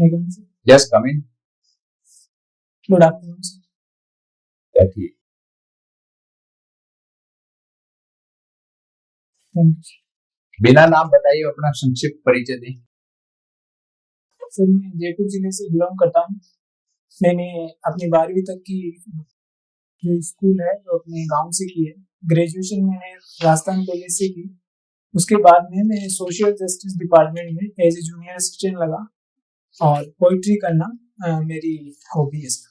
Just come in. Good afternoon, sir. बैठिए। Thank you. बिना नाम बताइए अपना संक्षिप्त परिचय दें। सर मैं जयपुर जिले से बिलोंग करता हूँ। मैंने अपनी 12वीं तक की जो स्कूल है वो अपने गांव से की है। ग्रेजुएशन मैंने राजस्थान कॉलेज से की। उसके बाद में मैं सोशल जस्टिस डिपार्टमेंट में एज ए जूनियर असिस्टेंट लगा और पोइट्री करना मेरी हॉबी है सर।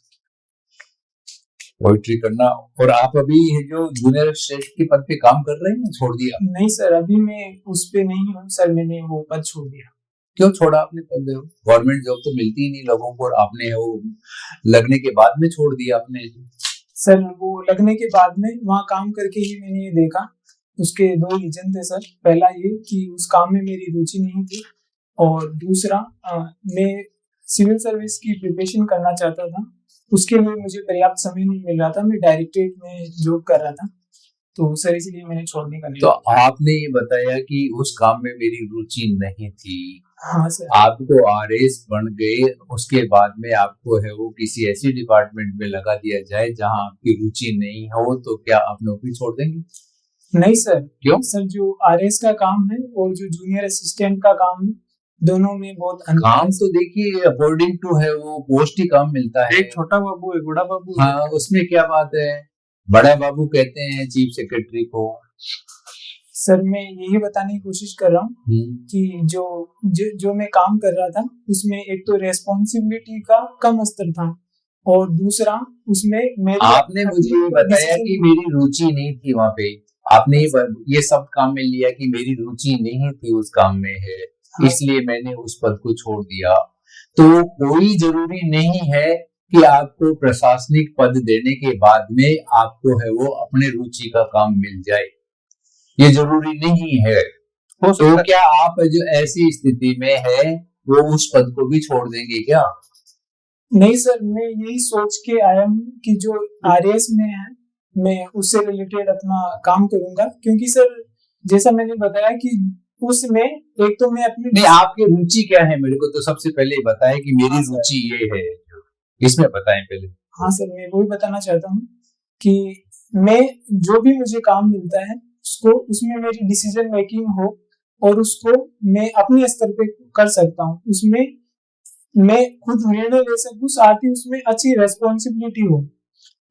पोइट्री करना। और आप अभी जो जूनियर असिस्टेंट के पद पे काम कर रहे हैं, छोड़ दिया? नहीं सर, अभी मैं उस पे नहीं हूँ सर, मैंने वो पद छोड़ दिया। क्यों छोड़ा आपने पद? गवर्नमेंट जॉब तो मिलती ही नहीं लोगों को, और आपने वो लगने के बाद में छोड़ दिया आपने? सर वो लगने के बाद में वहाँ काम करके ही मैंने ये देखा, उसके 2 रीजन थे सर। पहला ये कि उस काम में मेरी रुचि नहीं थी, और दूसरा मैं सिविल सर्विस की प्रिपरेशन करना चाहता था। उसके लिए मुझे पर्याप्त समय नहीं मिल रहा था, मैं डायरेक्टरेट में जॉब कर रहा था, तो सर इसलिए मैंने छोड़ने का नहीं। तो आपने ये बताया कि उस काम में मेरी रुचि नहीं थी। हाँ सर। आप तो आरएस बन गए, उसके बाद में आपको है वो किसी ऐसी डिपार्टमेंट में लगा दिया जाए जहां आपकी रुचि नहीं हो, तो क्या आप नौकरी छोड़ देंगे? नहीं सर। क्यों? सर जो आरएस का काम है और जो जूनियर असिस्टेंट का काम है, दोनों में बहुत अंतर है। काम तो देखिए अकॉर्डिंग टू है वो पोस्ट ही काम मिलता है। एक छोटा बाबू है, बड़ा बाबू है। हाँ, उसमें क्या बात है? बड़ा बाबू कहते हैं चीफ सेक्रेटरी को। सर मैं यही बताने की कोशिश कर रहा हूँ कि जो मैं काम कर रहा था उसमें एक तो रेस्पॉन्सिबिलिटी का कम स्तर था, और दूसरा उसमें आपने मुझे ये बताया कि मेरी रुचि नहीं थी वहाँ पे। आपने ये सब काम में लिया कि मेरी रुचि नहीं थी उस काम में है, इसलिए मैंने उस पद को छोड़ दिया। तो कोई जरूरी नहीं है कि आपको प्रशासनिक पद देने के बाद में आपको है वो अपने रुचि का काम मिल जाए, ये जरूरी नहीं है। तो क्या आप जो ऐसी स्थिति में है वो उस पद को भी छोड़ देंगे क्या? नहीं सर, मैं यही सोच के आया हूँ कि जो आरएएस में है मैं उससे रिलेटेड अपना काम करूंगा, क्योंकि सर जैसा मैंने बताया कि उसमें एक तो मैं अपनी नहीं, आपकी रुचि क्या है मेरे को तो सबसे पहले बताएं कि मेरी रुचि ये है, इसमें बताएं पहले। हाँ सर, मैं वही बताना चाहता हूँ कि मैं जो भी मुझे काम मिलता है उसको उसमें मेरी डिसीजन मेकिंग हो और उसको मैं अपने स्तर पे कर सकता हूँ, उसमें मैं खुद निर्णय ले सकूं, साथ ही उसमें अच्छी रेस्पॉन्सिबिलिटी हो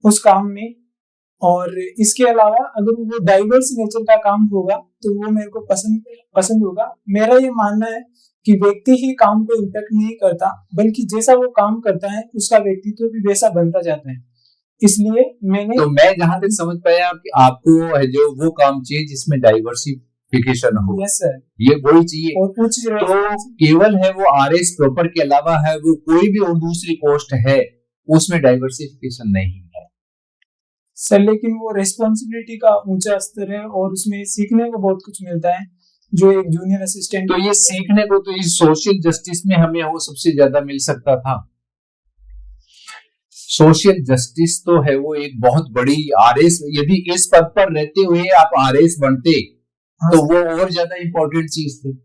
उस काम में। और इसके अलावा अगर वो डाइवर्स नेचर का काम होगा तो वो मेरे को पसंद होगा। मेरा ये मानना है कि व्यक्ति ही काम को इम्पैक्ट नहीं करता, बल्कि जैसा वो काम करता है उसका व्यक्तित्व भी वैसा बनता जाता है। इसलिए मैंने तो मैं जहां तक समझ पाया कि आपको है जो वो काम चाहिए जिसमें डाइवर्सिफिकेशन हो। यस सर, ये वही चाहिए। और कुछ तो केवल है वो आरएस प्रॉपर के अलावा है वो कोई भी और दूसरी पोस्ट है उसमें डाइवर्सिफिकेशन नहीं है सर, लेकिन वो रेस्पॉन्सिबिलिटी का ऊंचा स्तर है और उसमें सीखने को बहुत कुछ मिलता है जो एक जूनियर असिस्टेंट। तो ये सीखने को तो इस सोशल जस्टिस में हमें वो सबसे ज्यादा मिल सकता था। सोशल जस्टिस तो है वो एक बहुत बड़ी आरएस, यदि इस पद पर रहते हुए आप आरएस बनते तो वो और ज्यादा इंपॉर्टेंट चीज थी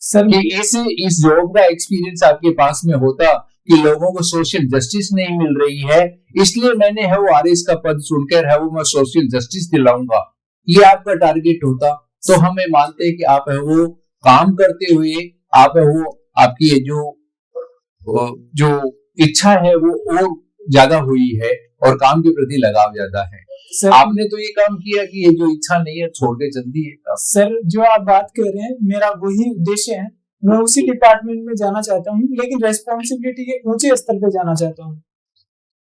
सर कि इस जॉब का एक्सपीरियंस आपके पास में होता कि लोगों को सोशल जस्टिस नहीं मिल रही है, इसलिए मैंने है वो आरएस का पद चुनकर है वो मैं सोशल जस्टिस दिलाऊंगा, ये आपका टारगेट होता तो हमें मानते हैं कि आप है वो काम करते हुए आप है वो आपकी जो इच्छा है वो और ज्यादा हुई है और काम के प्रति लगाव ज्यादा है। आपने तो ये काम किया कि ये जो इच्छा नहीं है छोड़ के चल दी है। सर जो आप बात कर रहे हैं मेरा वही उद्देश्य है, मैं उसी डिपार्टमेंट में जाना चाहता हूँ, लेकिन रेस्पॉन्सिबिलिटी के ऊंचे स्तर पे जाना चाहता हूँ।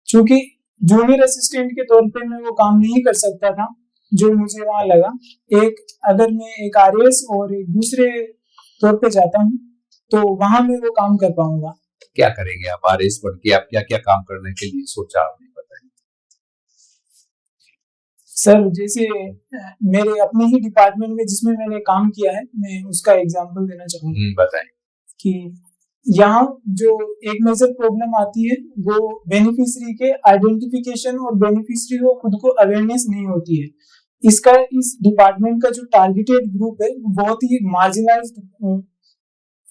क्योंकि जूनियर असिस्टेंट के तौर पे मैं वो काम नहीं कर सकता था जो मुझे वहां लगा। अगर मैं एक आरएएस और एक दूसरे तौर पे जाता हूँ तो वहां मैं वो काम कर पाऊंगा। क्या करेंगे आप आरएएस बन के? आप क्या क्या काम करने के लिए सोचा आपने, बताइए। सर जैसे मेरे अपने ही डिपार्टमेंट में जिसमें मैंने काम किया है, मैं उसका एग्जांपल देना चाहूंगा। बताएं। कि यहाँ जो एक मेजर प्रॉब्लम आती है वो बेनिफिशियरी के आइडेंटिफिकेशन और बेनिफिशियरी को खुद को अवेयरनेस नहीं होती है। इस डिपार्टमेंट का जो टारगेटेड ग्रुप है वो बहुत ही मार्जिनलाइज्ड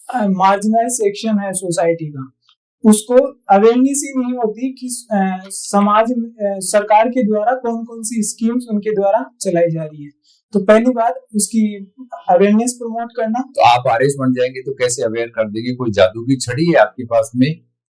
मार्जिनल सेक्शन है सोसाइटी का, उसको अवेयरनेस ही नहीं होती कि समाज सरकार के द्वारा कौन कौन सी स्कीम्स उनके द्वारा चलाई जा रही है। तो पहली बात उसकी अवेयरनेस प्रमोट करना। तो आप आरएस बन जाएंगे तो कैसे अवेयर कर देंगे? कोई जादू की छड़ी है आपके पास में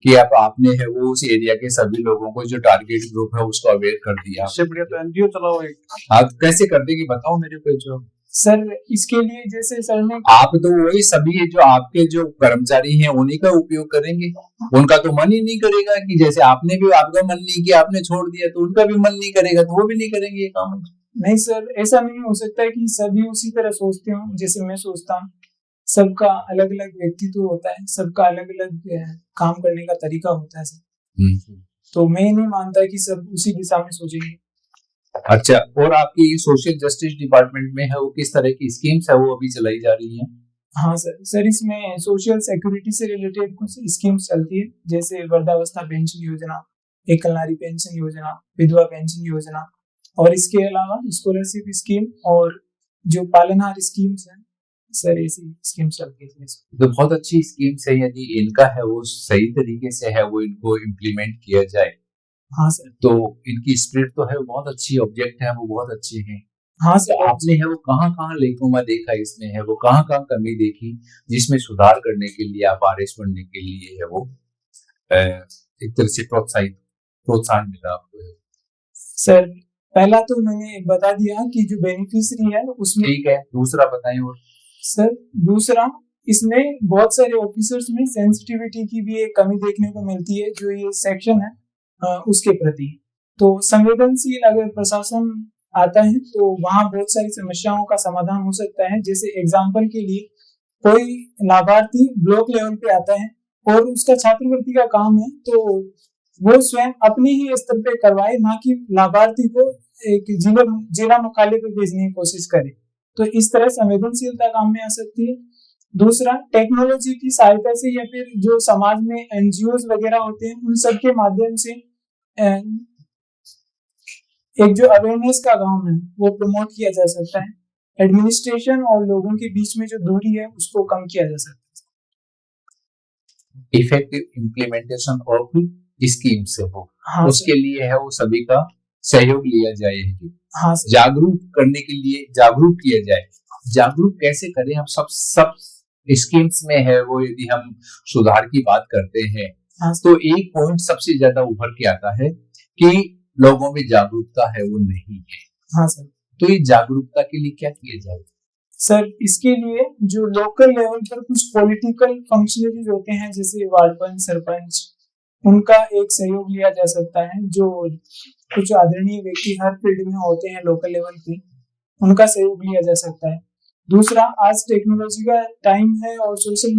कि आपने है वो उस एरिया के सभी लोगों को जो टारगेट ग्रुप है उसको अवेयर कर दिया? इससे बढ़िया तो एनजीओ चलाओ एक। आप कैसे कर देंगे बताओ मेरे को। जो सर इसके लिए जैसे सर ने आप तो वही सभी जो आपके जो कर्मचारी हैं उन्हीं का उपयोग करेंगे, उनका तो मन ही नहीं करेगा कि जैसे आपने भी आपका मन नहीं किया आपने छोड़ दिया तो उनका भी मन नहीं करेगा तो वो भी नहीं करेंगे ये काम। नहीं सर, ऐसा नहीं हो सकता है कि सभी उसी तरह सोचते हो जैसे मैं सोचता हूँ। सबका अलग अलग व्यक्तित्व होता है, सबका अलग अलग काम करने का तरीका होता है सर। तो मैं नहीं मानता कि सब उसी दिशा में सोचेंगे। अच्छा, और आपकी सोशल जस्टिस डिपार्टमेंट में है वो किस तरह की स्कीम्स है वो अभी चलाई जा रही है? हाँ सर इसमें सोशल सिक्योरिटी से रिलेटेड कुछ स्कीम्स चलती है, जैसे वृद्धावस्था पेंशन योजना, एकल नारी पेंशन योजना, विधवा पेंशन योजना, और इसके अलावा स्कॉलरशिप स्कीम और जो पालनहार स्कीम्स हैं सर, ऐसी स्कीम चलती है। तो बहुत अच्छी स्कीम्स है, यदि इनका है वो सही तरीके से है वो इनको इम्प्लीमेंट किया जाए। हाँ सर, तो इनकी स्पिरिट तो है वो बहुत अच्छी, ऑब्जेक्ट है वो बहुत अच्छे हैं। हाँ सर, तो आपने है वो कहाँ लेकुमा देखा इसमें है वो कहाँ कमी देखी जिसमें सुधार करने के लिए आप आरएस बनने के लिए है वो एक तरह से प्रोत्साहन मिला आपको? सर पहला तो मैंने बता दिया कि जो बेनिफिशियरी है उसमें। ठीक है, दूसरा बताएं। और सर दूसरा, इसमें बहुत सारे ऑफिसर्स में सेंसिटिविटी की भी एक कमी देखने को मिलती है जो ये सेक्शन है उसके प्रति। तो संवेदनशील अगर प्रशासन आता है तो वहाँ बहुत सारी समस्याओं का समाधान हो सकता है। जैसे एग्जाम्पल के लिए कोई लाभार्थी ब्लॉक लेवल पे आता है और उसका छात्रवृत्ति का काम है, तो वो स्वयं अपने ही स्तर पे करवाए, ना कि लाभार्थी को एक जिला मुख्यालय पे भेजने की कोशिश करे। तो इस तरह संवेदनशीलता काम में आ सकती है। दूसरा, टेक्नोलॉजी की सहायता से या फिर जो समाज में एनजीओ वगैरह होते हैं उन सब के माध्यम से एक जो अवेयरनेस का काम है वो प्रमोट किया जा सकता है। एडमिनिस्ट्रेशन और लोगों के बीच में जो दूरी है उसको कम किया जा सकता है। इफेक्टिव इम्प्लीमेंटेशन ऑफ स्कीम से हो, हाँ उसके लिए है वो सभी का सहयोग लिया जाए। हाँ जागरूक करने के लिए जागरूक किया जाए। जागरूक कैसे करें? हम सब स्कीम्स में है वो यदि हम सुधार की बात करते हैं तो एक पॉइंट सबसे ज्यादा उभर के आता है कि लोगों में जागरूकता है वो नहीं है। हाँ सर, तो ये जागरूकता के लिए क्या किया जाए? सर इसके लिए जो लोकल लेवल पर कुछ पॉलिटिकल फंक्शनरीज होते हैं जैसे वार्ड पंच, सरपंच, उनका एक सहयोग लिया जा सकता है। जो कुछ आदरणीय व्यक्ति हर फील्ड में होते हैं लोकल लेवल पे, उनका सहयोग लिया जा सकता है। दूसरा, आज टेक्नोलॉजी का टाइम है और सोशल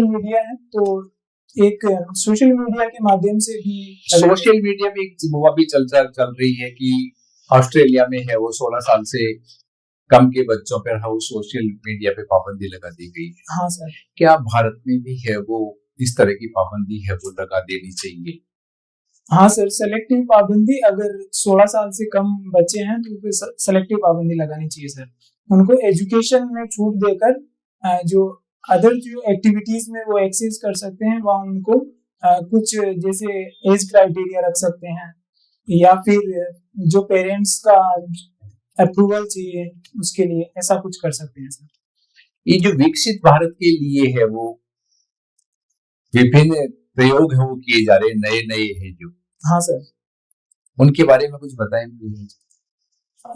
मीडिया है, तो एक सोशल मीडिया के माध्यम से भी सोशल मीडिया में एक वो भी चल रही है कि ऑस्ट्रेलिया में है वो 16 साल से कम के बच्चों पर है वो सोशल मीडिया पे पाबंदी लगा दी गई है। हाँ सर, क्या भारत में भी है वो इस तरह की पाबंदी है वो लगा देनी चाहिए? हाँ सर, सेलेक्टिव पाबंदी, अगर 16 साल से कम बच्चे हैं तो फिर सेलेक्टिव पाबंदी लगानी चाहिए सर। उनको एजुकेशन में छूट देकर जो अदर जो एक्टिविटीज में वो एक्सेस कर सकते हैं वहाँ उनको कुछ जैसे एज क्राइटेरिया रख सकते हैं, या फिर जो पेरेंट्स का अप्रूवल चाहिए उसके लिए ऐसा कुछ कर सकते हैं सर। ये जो विकसित भारत के लिए है वो विभिन्न प्रयोग है वो किए जा रहे हैं, नए है जो। हाँ सर, उनके बारे में कुछ बताएं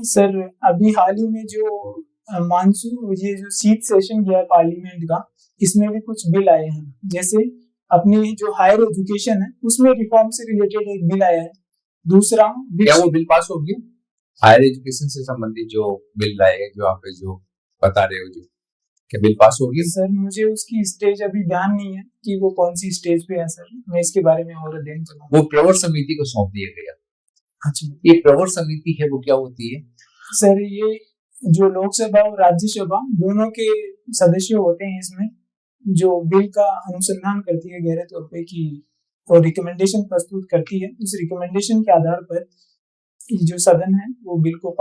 सर। अभी हाल ही में जो मानसून ये जो शीत सेशन गया पार्लियामेंट का, इसमें भी कुछ बिल आए हैं। जैसे अपनी जो हायर एजुकेशन है उसमें रिफॉर्म से रिलेटेड एक बिल आया है। दूसरा, क्या वो बिल पास हो गया? हायर एजुकेशन से संबंधित जो बिल लाए जो आप जो बता रहे हो, जो क्या बिल पास हो गया? सर मुझे उसकी स्टेज अभी ध्यान नहीं है कि वो कौन सी स्टेज पे है सर, मैं इसके बारे में और अध्ययन करूंगा। वो प्रवर समिति को सौंप दिया गया। अच्छा, ये प्रवर समिति है वो क्या होती है? सर ये जो लोकसभा और राज्यसभा दोनों के सदस्य होते हैं इसमें, जो बिल का अनुसंधान करती है गहरे तौर पे की और रिकमेंडेशन प्रस्तुत करती है। उस रिकमेंडेशन के आधार पर जो सदन है वो बिल को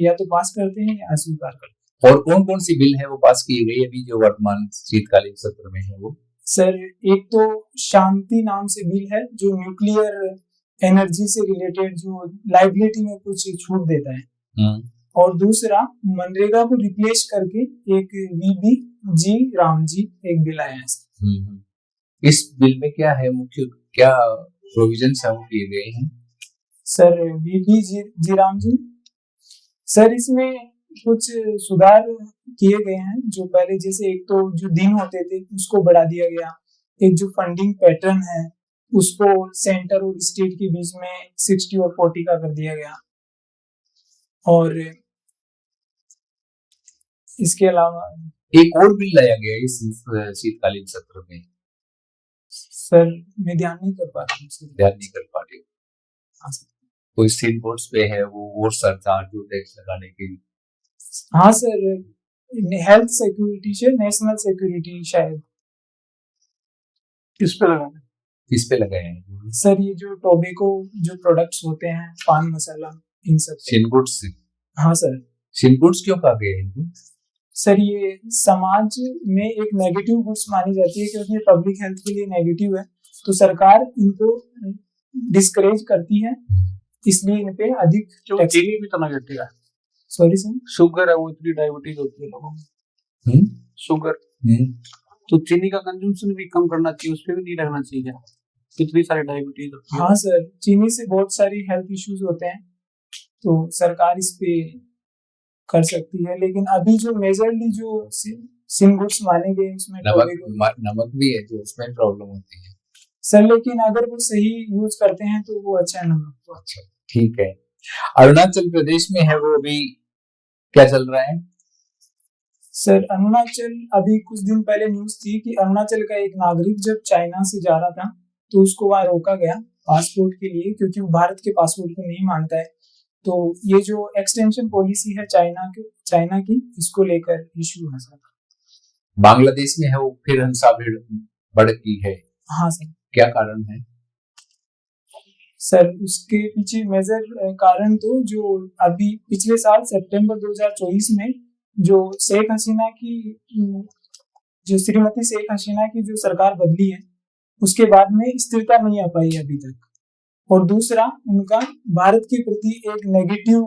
या तो पास करते हैं या अस्वीकार करते हैं। और कौन कौन सी बिल है वो पास की गई अभी जो वर्तमान शीतकालीन सत्र में है वो? सर एक तो शांति नाम से बिल है जो न्यूक्लियर एनर्जी से रिलेटेड जो लाइबिलिटी में कुछ छूट देता है, और दूसरा मनरेगा को रिप्लेस करके एक वीबी जी राम जी एक बिल आया है। इस बिल में क्या है, मुख्य क्या प्रोविजंस है वो किए गए हैं? सर वीबी जी राम जी, सर इसमें कुछ सुधार किए गए हैं। जो पहले जैसे एक तो जो दिन होते थे उसको बढ़ा दिया गया, एक जो फंडिंग पैटर्न है उसको सेंटर और स्टेट के बीच में 60 और 40 का कर दिया गया, और इसके अलावा एक और बिल लाया गया इस शीतकालीन सत्र में। सर मैं ध्यान नहीं कर पा रहा हूँ। ध्यान नहीं कर पा रही हूँ। हाँ सर। कोई स्टेट बोर्ड्स पे है वो और सरचार्ज जो टैक्स लगाने की? हाँ सर, हेल्थ सिक्योरिटी से नेशनल सिक्योरिटी शायद। किस पे लगाना? किस पे लगाए हैं सर? ये जो टोबैको जो प्रोडक्ट्स होते हैं, पान मसाला, इन सब। सिनगुड्स? हाँ सर। सिनगुड्स क्यों कहा गया इनको? सर ये समाज में एक नेगेटिव गुड्स मानी जाती है क्योंकि पब्लिक हेल्थ के लिए नेगेटिव है, तो सरकार इनको डिस्करेज करती है, इसलिए इन पे अधिक टैक्स। चीनी भी तो नेगेटिव है। Sorry sir? शुगर है, वो इतनी डायबिटीज होती है लोगों में। शुगर, तो चीनी का कंजम्पशन भी कम करना चाहिए, उस पे भी नहीं लगना चाहिए, कितनी सारी डायबिटीज होती है। हाँ सर, चीनी से बहुत सारी हेल्थ इश्यूज होते हैं, तो सरकार इस पे कर सकती है। लेकिन अभी जो मेजरली जो सिन गुड्स माने गए उसमें नमक भी है जो उसमें प्रॉब्लम होती है सर, लेकिन अगर वो सही यूज करते हैं तो वो अच्छा है नमक तो। अच्छा, ठीक है। अरुणाचल प्रदेश में है वो अभी क्या चल रहा है? सर अरुणाचल, अभी कुछ दिन पहले न्यूज थी कि अरुणाचल का एक नागरिक जब चाइना से जा रहा था तो उसको वहां रोका गया पासपोर्ट के लिए, क्योंकि वो भारत के पासपोर्ट को नहीं मानता है। तो ये जो एक्सटेंशन पॉलिसी है चाइना की, इसको लेकर इश्यू है सर। बांग्लादेश में है वो फिर हिंसा भड़की है। हाँ सर। क्या कारण है सर? उसके पीछे मेजर कारण तो जो अभी पिछले साल सितंबर 2024 में जो शेख हसीना की, जो श्रीमती शेख हसीना की जो सरकार बदली है उसके बाद में स्थिरता नहीं आ पाई अभी तक, और दूसरा उनका भारत के प्रति एक नेगेटिव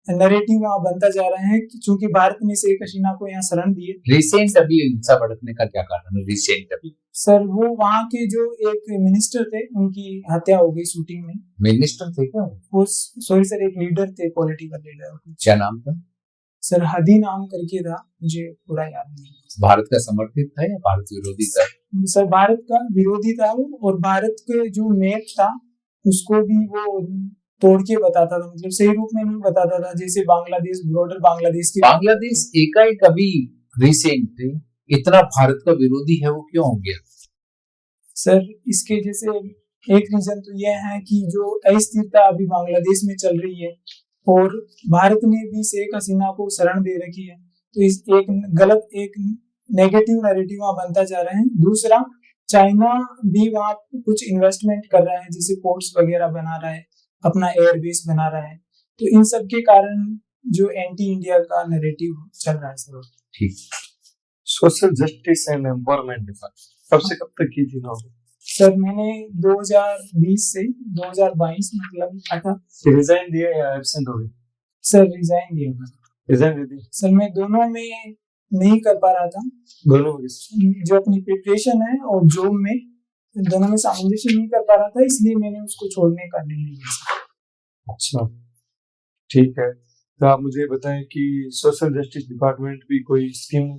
नैरेटिव वहाँ बनता जा रहा है क्योंकि भारत ने शेख हसीना को यहाँ शरण दी है। रिसेंट अभी हिंसा भड़कने का क्या कारण है रिसेंट अभी? सर वो वहाँ के जो एक मिनिस्टर थे उनकी हत्या हो गई शूटिंग में। मिनिस्टर थे क्या वो? सॉरी सर, एक लीडर थे, पॉलिटिकल लीडर। क्या नाम था सर? हदी नाम करके था, मुझे पूरा याद नहीं। भारत का समर्थित था या भारत विरोधी था? सर भारत का विरोधी था वो, और भारत के जो मैप था उसको भी वो तोड़ के बताता था, मतलब सही रूप में नहीं बताता था, जैसे बांग्लादेश, बॉर्डर बांग्लादेश की। बांग्लादेश एकाएक अभी रिसेंट इतना भारत का विरोधी है, वो क्यों हो गया? सर इसके जैसे एक रीजन तो यह है कि जो अस्थिरता अभी बांग्लादेश में चल रही है और भारत ने भी शेख हसीना को शरण दे रखी है, तो इस एक गलत एक नेगेटिव नैरेटिव वहाँ बनता जा रहा है। दूसरा, चाइना भी वहाँ कुछ इन्वेस्टमेंट कर रहा है, जैसे पोर्ट्स वगैरह बना रहा है, अपना एयरबेस बना रहा है, तो इन सब के कारण जो एंटी इंडिया का नैरेटिव चल रहा है सर। ठीक। Social justice and empowerment department कब से कब तक की थी ना? सर मैंने 2020 से 2022 मतलब 18। रिजाइन दिया या एब्सेंट हो गए? सर रिजाइन दिया। रिजाइन दे दी? सर मैं दोनों में नहीं कर पा रहा था, दोनों जो अपनी प्रिपरेशन है और जॉब में, दोनों में सामंजस्य नहीं कर पा रहा था, इसलिए मैंने उसको छोड़ने का निर्णय लिया। अच्छा, ठीक है। तो आप मुझे बताएं कि सोशल जस्टिस डिपार्टमेंट भी कोई स्कीम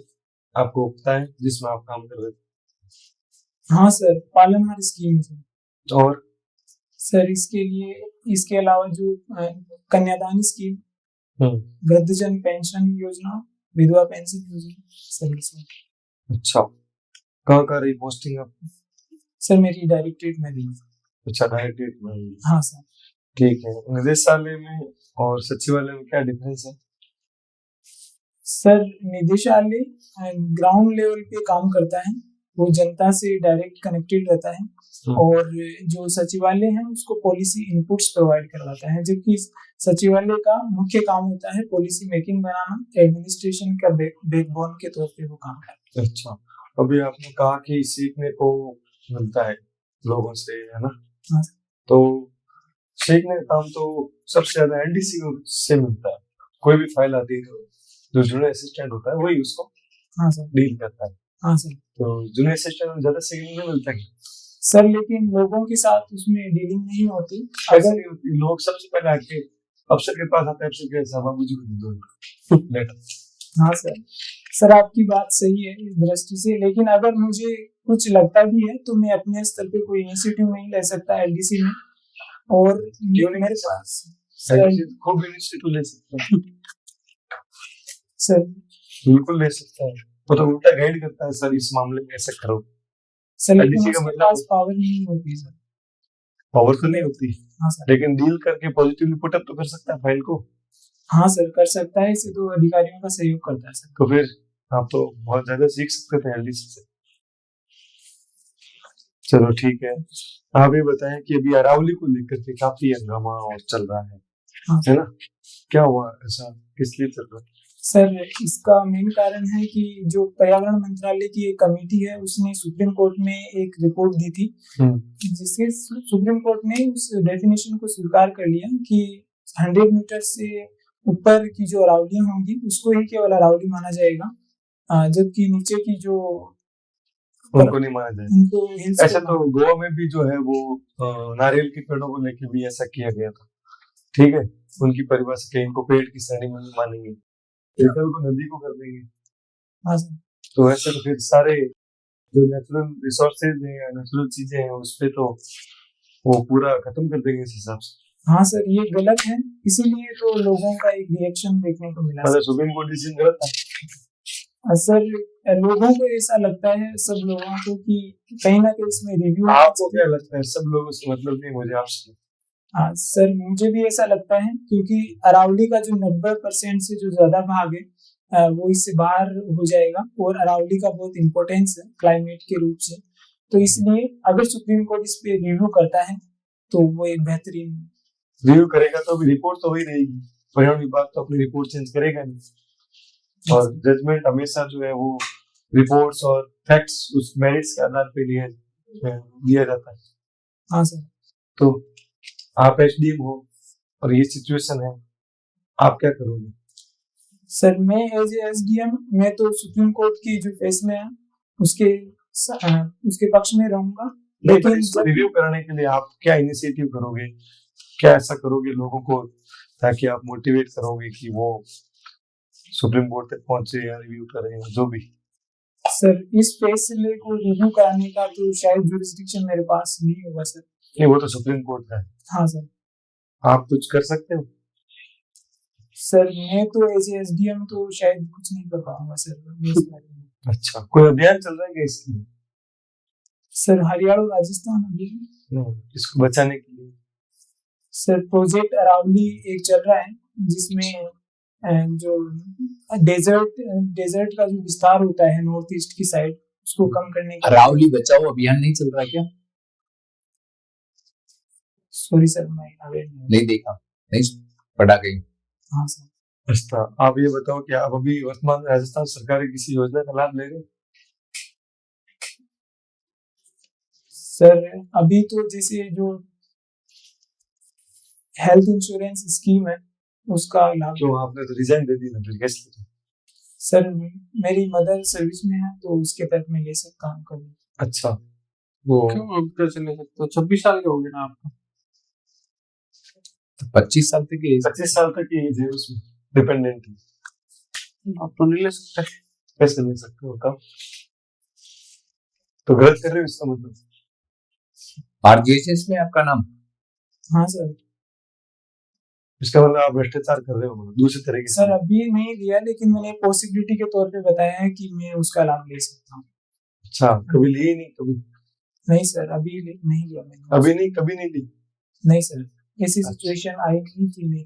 आपको पता है जिसमें आप काम कर रहे थे? हाँ सर, पालनहार स्कीम है। और सर इसके अलावा जो कन्यादान स्कीम, वृद्धजन पेंशन योजना, विधवा पेंशन योजना सर। अच्छा, कहाँ का रही पोस्टिंग आपकी? सर मेरी डायरेक्टरेट में दी। अच्छा, डायरेक्टरेट में? हाँ सर। ठीक है। निदेशालय में और सचिवालय में क्या डिफरेंस है? सर निदेशालय ग्राउंड लेवल पे काम करता है, वो जनता से डायरेक्ट कनेक्टेड रहता है, और जो सचिवालय है उसको पॉलिसी इनपुट्स प्रोवाइड करवाता है, जबकि सचिवालय का मुख्य काम होता है पॉलिसी मेकिंग बनाना, एडमिनिस्ट्रेशन का बैकबोन के तौर पे वो काम करता है। अच्छा, अभी आपने कहा कि सीखने को मिलता है लोगों से, है ना? हाँ। तो सीखने का काम तो सबसे ज्यादा एलडीसी से मिलता है। कोई भी फाइल आती है तो जो जूनियर असिस्टेंट होता है वही उसको हाँ सर। डील करता है। हाँ सर। तो जूनियर असिस्टेंट में ज्यादा सीखने नहीं मिलता है सर, लेकिन लोगों के साथ उसमें डीलिंग नहीं होती। ऐसा अगर नहीं होती, लोग सबसे पहले आके अफसर के पास आते हैं, अफसर के साहब मुझे दो लेटर। हाँ सर आपकी बात सही है इस दृष्टि से, लेकिन अगर मुझे कुछ लगता भी है तो मैं अपने स्तर पे कोई इनिशिएटिव नहीं ले सकता एलडीसी में। और क्यों नहीं मेरे ले सकता? पास सर खूब इनिशिएटिव ले सकता है, सर बिल्कुल ले सकता है। वो तो उल्टा गाइड करता है, सर इस मामले में ऐसा करो। सर लेकिन एलडीसी का उसके मतलब पास पावर नहीं होती सर। पावर तो नहीं होती, हाँ सर। लेकिन डील करके पॉजिटिवली पुटअप तो कर सकता है फाइल को। हाँ सर कर सकता है, इसे तो अधिकारियों का सहयोग करता है सर। तो फिर आप तो बहुत ज्यादा सीख सकते थे एलडीसी से। चलो ठीक है, आप ये बताएं कि अभी अरावली को लेकर के काफी हंगामा और चल रहा है, हाँ है ना? क्या हुआ ऐसा, किस लिए चल रहा है? सर, इसका मेन कारण है कि जो पर्यावरण मंत्रालय की एक कमेटी है उसने सुप्रीम कोर्ट में एक रिपोर्ट दी थी, जिससे सुप्रीम कोर्ट ने उस डेफिनेशन को स्वीकार कर लिया कि 100 मीटर से ऊपर की जो अरावलियां होंगी उसको ही केवल अरावली माना जाएगा, जबकि नीचे की जो उनको नहीं माना जाए। उनको hills ऐसा को तो गोवा में भी जो है वो नारियल के पेड़ों को लेके भी ऐसा किया गया था, ठीक है? उनकी परिभाषा के इनको पेड़ की श्रेणी में नहीं मानेंगे, एकल को नदी को कर देंगे। हाँ सर। तो ऐसे तो फिर सारे जो नेचुरल रिसोर्सेज हैं, नेचुरल चीजें हैं, उस पे तो वो पूरा खत्म कर देंगे इस हिसाब से। हाँ सर, ये गलत है, इसीलिए तो लोगों का एक रिएक्शन देखने को मिला। मतलब सुप्रीम कोर्ट डिसीजन गलत था सर, लोगों को ऐसा लगता है, सब लोगों को, कि कहीं ना कहीं इसमें रिव्यू। आपको क्या लगता है? सब लोगों से मतलब नहीं, मुझे आपसे। हाँ सर, मुझे भी ऐसा लगता है, क्योंकि अरावली का जो 90% से जो ज्यादा भाग है वो इससे बाहर हो जाएगा, और अरावली का बहुत इंपॉर्टेंस है क्लाइमेट के रूप से। तो इसलिए अगर सुप्रीम कोर्ट इस पे रिव्यू करता है तो वो एक बेहतरीन रिव्यू करेगा तो भी रिपोर्ट तो वही रहेगी, पर्यावरण विभाग तो अपनी रिपोर्ट चेंज करेगा नहीं, और जजमेंट हमेशा जो है वो रिपोर्ट्स और फैक्ट्स उस मेरिट्स के आधार पे दिया जाता है। हाँ सर। तो आप एचडीएम हो और ये सिचुएशन है, आप क्या करोगे? सर, मैं एज एसडीएम मैं तो सुप्रीम कोर्ट की जो फैसले हैं उसके पक्ष में रहूंगा, लेकिन इसको रिव्यू कराने के लिए आप क्या इनिशिएटिव करोगे, क्या ऐसा करोगे लोगों को ताकि आप मोटिवेट करोगे कि वो सुप्रीम कोर्ट तक पहुंचे या रिव्यू करें या जो भी? सर, इस फैसले को रिव्यू कराने का तो शायद जुरिस्डिक्शन मेरे पास नहीं होगा सर। नहीं, वो तो सुप्रीम कोर्ट का है। हाँ सर। आप कुछ कर सकते हो? सर, मैं तो एज एसडीएम तो शायद कुछ नहीं कर पाऊंगा सर। अच्छा, कोई अभियान चल रहा है क्या इसके लिए? सर, हरियाणा और राजस्थान अभी नहीं, इसको बचाने के लिए सर प्रोजेक्ट अरावली एक चल रहा है, जिसमें जो डेजर्ट का जो विस्तार होता है नॉर्थ ईस्ट की साइड, उसको कम करने का अरावली बचाओ अभियान नहीं चल रहा क्या? सॉरी सर, मैं नहीं देखा, नहीं पढ़ा कहीं। हाँ सर। अच्छा, आप ये बताओ कि आप अभी वर्तमान राजस्थान सरकार की किसी योजना का लाभ ले रहे हैं? सर, अभी तो जैसे जो हेल्थ इंश्योरेंस स्कीम है उसका लाभ। क्यों, आपने तो रिजाइन दे दी ना, फिर कैसे? सर, मेरी मदर सर्विस में है तो उसके तहत मैं ले सकता हूँ कभी। अच्छा, वो क्यों अब कैसे ले सकते हो? 26 साल के हो गए ना आपका। तो 25 साल तक 25 साल तक की एज है उसमें, डिपेंडेंट है। आप तो नहीं ले सकते। कैसे ले सकते हो बताओ? तो गलत कर रहे हो इसका मतलब। आरजीएचएस में आपका नाम? हाँ सर। इसका मतलब आप भ्रष्टाचार कर रहे हो दूसरे तरीके से। सर, अभी नहीं लिया, लेकिन मैंने पॉसिबिलिटी के तौर पे बताया है कि मैं उसका लाभ ले सकता हूँ। अच्छा, कभी लिए नहीं? कभी नहीं सर, अभी नहीं लिया मैंने। अभी नहीं, कभी नहीं ली? नहीं सर, ऐसी सिचुएशन आई नहीं कि मैं।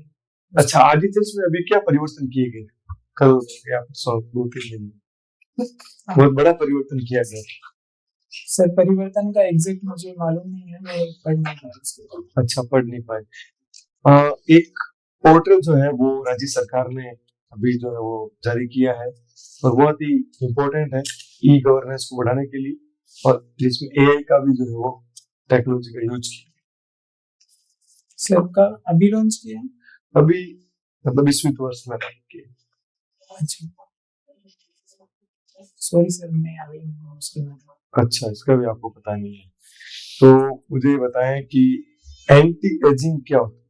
अच्छा, आरजीएचएस में अभी क्या परिवर्तन किए गए? कल या 2-3 दिन में बहुत बड़ा परिवर्तन किया गया। सर परिवर्तन का एग्जैक्ट मुझे मालूम नहीं है, मैं पढ़ नहीं पाया इसको। अच्छा, पढ़ नहीं पाए। एक पोर्टल जो है वो राज्य सरकार ने अभी जो है वो जारी किया है और बहुत ही इम्पोर्टेंट है ई गवर्नेंस को बढ़ाने के लिए, और जिसमें एआई का भी जो है वो टेक्नोलॉजी का यूज किया। सर का अभी लॉन्च किया है? अभी मतलब इस वर्ष में लॉन्च किया। अच्छा, सॉरी सर, मैं अभी उसके में। अच्छा, इसका भी आपको पता नहीं है, तो मुझे बताएं कि एंटी एजिंग क्या होता है।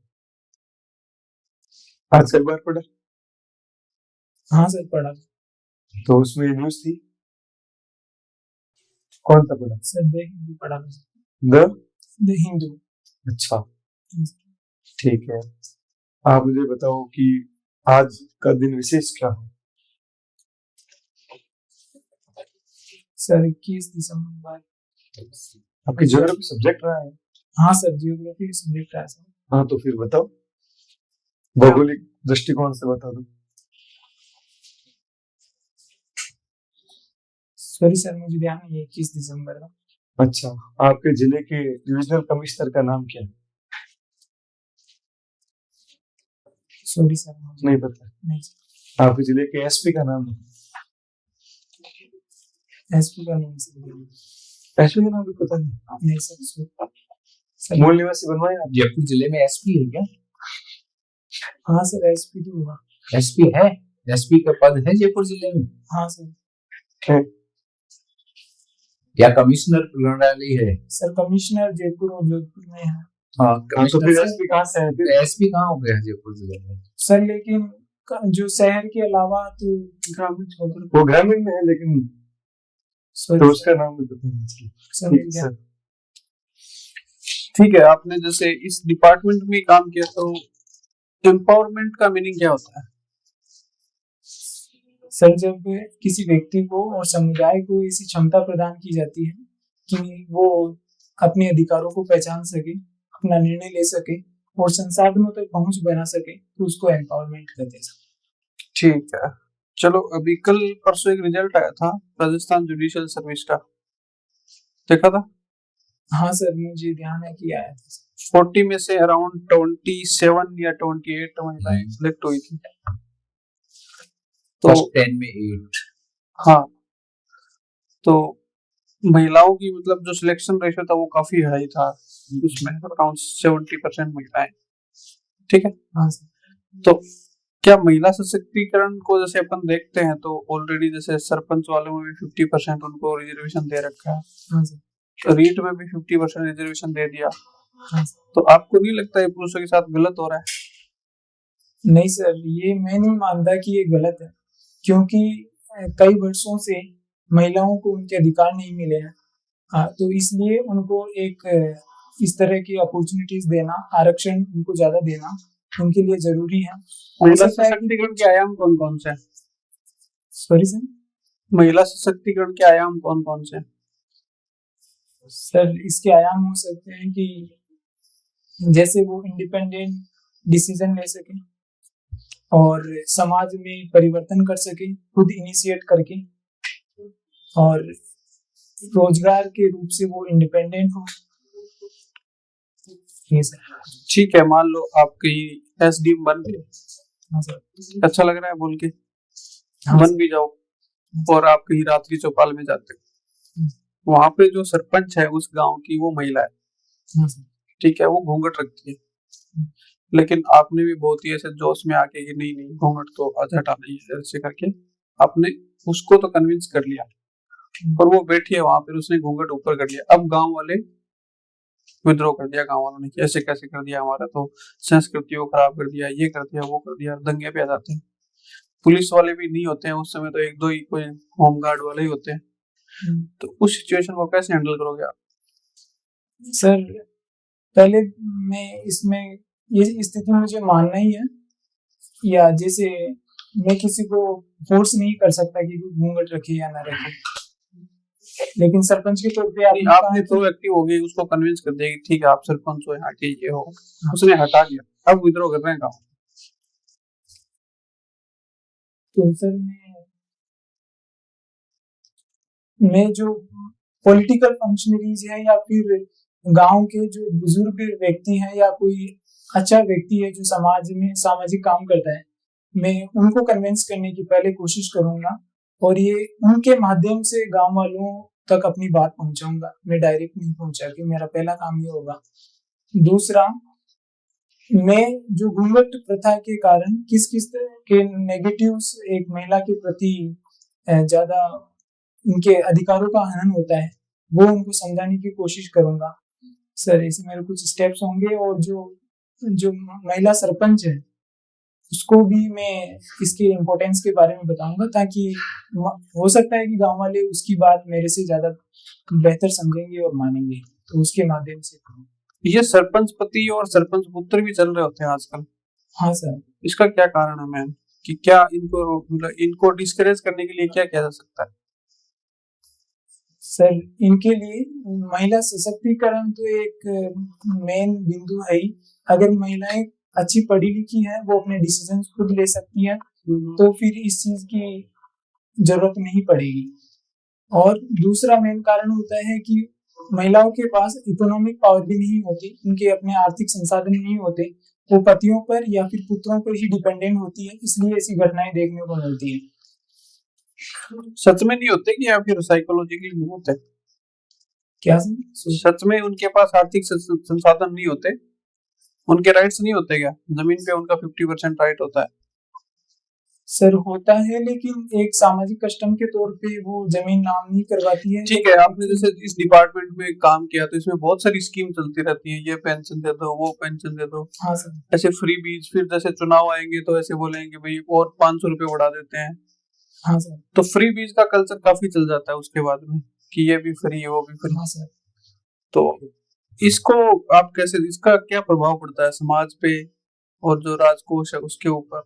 आज कल बार पढ़ा? हाँ सर पढ़ा। तो उसमें न्यूज थी, कौन सा पढ़ा? सर द हिंदू पढ़ा। द हिंदू। अच्छा, ठीक है। आप मुझे बताओ कि आज का दिन विशेष क्या है? सर 21 दिसंबर। आपकी ज्योग्राफी सब्जेक्ट रहा है? हाँ सर, जियोग्राफी सब्जेक्ट है सर। हाँ, तो फिर बताओ, भौगोलिक दृष्टिकोण से बता दो। सॉरी सर, मुझे ध्यान नहीं है 21 दिसंबर का। अच्छा, आपके जिले के डिविजनल कमिश्नर का नाम क्या है? सॉरी सर, मुझे नहीं पता। नहीं सर। आपके जिले के एसपी का नाम है? एसपी का नहीं सर। एसपी का नाम भी पता नहीं? नहीं सर। सर मूल निवासी बनवाए आप? जयपुर जिले में एसपी है क्या? हाँ सर, एसपी तो हुआ। एसपी है, एसपी का पद है जयपुर जिले में? हाँ सर। है। या कमिश्नर प्रणाली है? सर कमिश्नर जयपुर और जोधपुर में है। हाँ, हाँ, तो कमिश्नर फिर एसपी कहाँ से है फिर? एसपी कहाँ हो गया जयपुर जिले में? सर लेकिन जो शहर के अलावा तो ग्रामीण क्षेत्र। वो ग्रामीण में है, लेकिन तो उसका नाम भी पता नहीं चला। सर ठीक सर। ठीक है, आपने जैसे इस डिपार्टमेंट में काम किया, तो एम्पावरमेंट का मीनिंग क्या होता है? सर जब किसी व्यक्ति को और समुदाय को ऐसी क्षमता प्रदान की जाती है कि वो अपने अधिकारों को पहचान सके, अपना निर्णय ले सके और संसाधनों तक पहुंच बना सके, तो उसको एम्पावरमेंट कहते हैं। ठीक है, चलो अभी कल परसों एक रिजल्ट आया था राजस्थान जुडिशियल सर्विस का, देखा था? हाँ सर, मुझे ध्यान है कि आया था। 40 में से अराउंड 27 या 28 महिलाएं सिलेक्ट हुई थी। तो फर्स्ट 10 में 8। हाँ, तो महिलाओं की मतलब जो सिलेक्शन रेशियो था वो काफी हाई था, उसमें अराउंड 70% महिलाएं। ठीक है। हाँ सर। तो क्या महिला सशक्तिकरण को जैसे अपन देखते हैं तो ऑलरेडी जैसे सरपंच वालों में भी 50% उनको रिजर्वेशन दे रखा है, हाँ सर। रीट में भी 50% रिजर्वेशन दे दिया, हाँ सर। तो आपको नहीं लगता है पुरुषों के साथ गलत हो रहा है? नहीं सर, ये मैं नहीं मानता कि ये गलत है, क्योंकि कई वर्षों से महिलाओं को उनके अधिकार नहीं मिले हैं। हाँ, तो इसलिए उनको एक इस तरह की अपॉर्चुनिटीज देना, आरक्षण उनको ज्यादा देना उनके लिए जरूरी है। महिला सशक्तिकरण के आयाम कौन कौन से हैं? Sorry sir. महिला सशक्तिकरण के आयाम कौन कौन से हैं? सर इसके आयाम हो सकते हैं कि जैसे वो इंडिपेंडेंट डिसीजन ले सके और समाज में परिवर्तन कर सके खुद इनिशिएट करके, और रोजगार के रूप से वो इंडिपेंडेंट हो। ये सर। ठीक है, मान लो आप कहीं एसडीएम बन गए, हाँ सर। अच्छा लग रहा है बोल के, हाँ बन सर। भी जाओ और आप कहीं रात्रि चौपाल में जाते हो, वहां पे जो सरपंच है उस गांव की वो महिला है, हाँ सर। ठीक है, वो घूंघट रखती है, लेकिन आपने भी बहुत ही ऐसे जोश में आके कि नहीं नहीं घूंघट तो आज हटाना ही है ऐसे करके आपने उसको तो कन्विंस कर लिया, और वो बैठी है वहां पर, उसने घूंघट ऊपर कर लिया। अब गांव वाले विद्रोह कर दिया, गांव वालों ने कि ऐसे कैसे कर दिया, हमारा तो संस्कृति को खराब कर दिया, ये कर दिया वो कर दिया, दंगे पे आ जाते हैं। पुलिस वाले भी नहीं होते हैं उस समय, तो एक दो ही कोई होमगार्ड वाले ही होते हैं। तो उस सिचुएशन को कैसे हैंडल करोगे आप? सर पहले मैं इसमें ये स्थिति मुझे मानना ही है, या जैसे मैं किसी को फोर्स नहीं कर सकता कि घूंघट रखे या ना रखे, लेकिन सरपंच के तौर पे आपने प्रोएक्टिव हो गई, उसको कन्विंस कर दिया कि ठीक है आप सरपंच हो यहाँ के, ये हो, उसने हटा दिया, अब विद्रोह कर रहे हैं गाँव। तो सर मैं जो पॉलिटिकल फंक्शनरीज है या फिर गांव के जो बुजुर्ग व्यक्ति हैं या कोई अच्छा व्यक्ति है जो समाज में सामाजिक काम करता है, मैं उनको कन्विंस करने की पहले कोशिश करूंगा और ये उनके माध्यम से गांव वालों तक अपनी बात पहुंचाऊंगा। मैं डायरेक्ट नहीं पहुंचा कि मेरा पहला काम ये होगा। दूसरा, मैं जो घूंघट प्रथा के कारण किस किस तरह के नेगेटिव्स एक महिला के प्रति ज्यादा उनके अधिकारों का हनन होता है वो उनको समझाने की कोशिश करूंगा। सर ऐसे मेरे कुछ स्टेप्स होंगे और जो महिला सरपंच है उसको भी मैं इसके इम्पोर्टेंस के बारे में बताऊंगा ताकि हो सकता है कि गांव वाले उसकी बात मेरे से ज्यादा बेहतर समझेंगे और मानेंगे, तो उसके माध्यम से करूंगा। ये सरपंच पति और सरपंच पुत्र भी चल रहे होते हैं आजकल। हाँ सर। इसका क्या कारण है मैम कि क्या इनको मतलब इनको डिस्करेज करने के लिए क्या किया जा सकता है? सर इनके लिए महिला सशक्तिकरण तो एक मेन बिंदु है ही। अगर महिलाएं अच्छी पढ़ी लिखी है वो अपने डिसीजन खुद ले सकती है तो फिर इस चीज की जरूरत नहीं पड़ेगी। और दूसरा मेन कारण होता है कि महिलाओं के पास इकोनॉमिक पावर भी नहीं होती, उनके अपने आर्थिक संसाधन नहीं होते, वो पतियों पर या फिर पुत्रों पर ही डिपेंडेंट होती है, इसलिए ऐसी घटनाएं देखने को मिलती है। सच में नहीं होते कि या फिर साइकोलॉजिकली नहीं होते? क्या सच में उनके पास आर्थिक संसाधन नहीं होते, उनके राइट्स नहीं होते क्या? जमीन पे उनका 50% राइट होता है। सर होता है लेकिन एक सामाजिक कस्टम के तौर पे वो जमीन नाम नहीं करवाती है। ठीक है, आपने जैसे इस डिपार्टमेंट में काम किया तो इसमें बहुत सारी स्कीम चलती रहती है, ये पेंशन दे दो वो पेंशन दे दो। हाँ सर। ऐसे फ्री बीज, फिर जैसे चुनाव आएंगे तो ऐसे बोलेंगे भाई और 500 रुपए बढ़ा देते हैं। हाँ सर। तो फ्री बीज का कल्चर काफी चल जाता है उसके बाद में कि ये भी फ्री है वो भी फ्री। हाँ सर। तो इसको आप कैसे, इसका क्या प्रभाव पड़ता है समाज पे और जो राजकोष है उसके ऊपर?